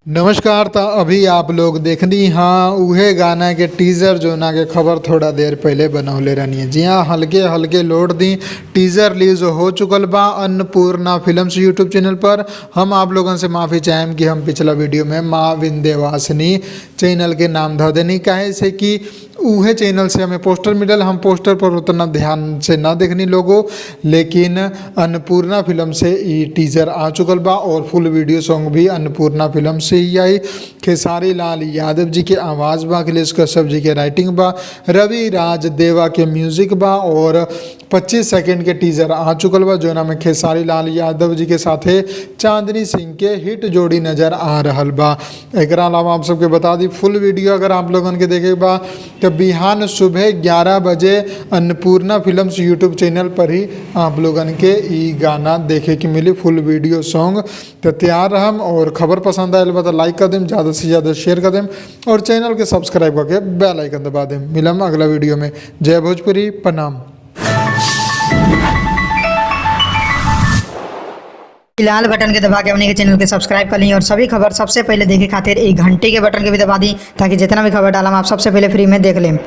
नमस्कार। तो अभी आप लोग देखनी हाँ उहे गाना के टीजर जो ना के खबर थोड़ा देर पहले बनौले रहनी है। जी हाँ, हल्के हल्के लोड दी टीजर रिलीज हो चुकल बा अन्नपूर्णा फिल्म्स यूट्यूब चैनल पर। हम आप लोगों से माफ़ी चाहें कि हम पिछला वीडियो में माँ विंध्यवासिनी चैनल के नाम ध देनी काहे से कि उहे चैनल से हमें पोस्टर मिलल। हम पोस्टर पर उतना ध्यान से ना देखनी लोगों, लेकिन अन्नपूर्णा फिल्म से ये टीजर आ चुकल बा और फुल वीडियो सॉन्ग भी अन्नपूर्णा फिल्म से ही आई। खेसारी लाल यादव जी के आवाज़ बा, अखिलेश कश्यप जी के राइटिंग बा, रवि राज देवा के म्यूजिक बा और 25 सेकंड के टीजर आ चुकल बा जो नाम खेसारी लाल यादव जी के साथे चांदनी सिंह के हिट जोड़ी नज़र आ रहल बा। एकरा अलावा आप सबके बता दी फुल वीडियो अगर आप लोगन के देखे बा तो बिहान सुबह 11 बजे अन्नपूर्णा फिल्म्स यूट्यूब चैनल पर ही आप लोगन के ई गाना देखे के मिली फुल वीडियो सॉन्ग। तो तैयार रहम और खबर पसंद आए तो लाइक कर दें, ज़्यादा से ज़्यादा शेयर कर दें और चैनल के सब्सक्राइब करके बेल आइकन दबा दें। मिलम अगला वीडियो में। जय भोजपुरी, प्रणाम। लाल बटन के दबा के अपने के चैनल के सब्सक्राइब कर ली और सभी खबर सबसे पहले देखे खातिर एक घंटे के बटन के भी दबा दी ताकि जितना भी खबर डालम आप सबसे पहले फ्री में देख लें।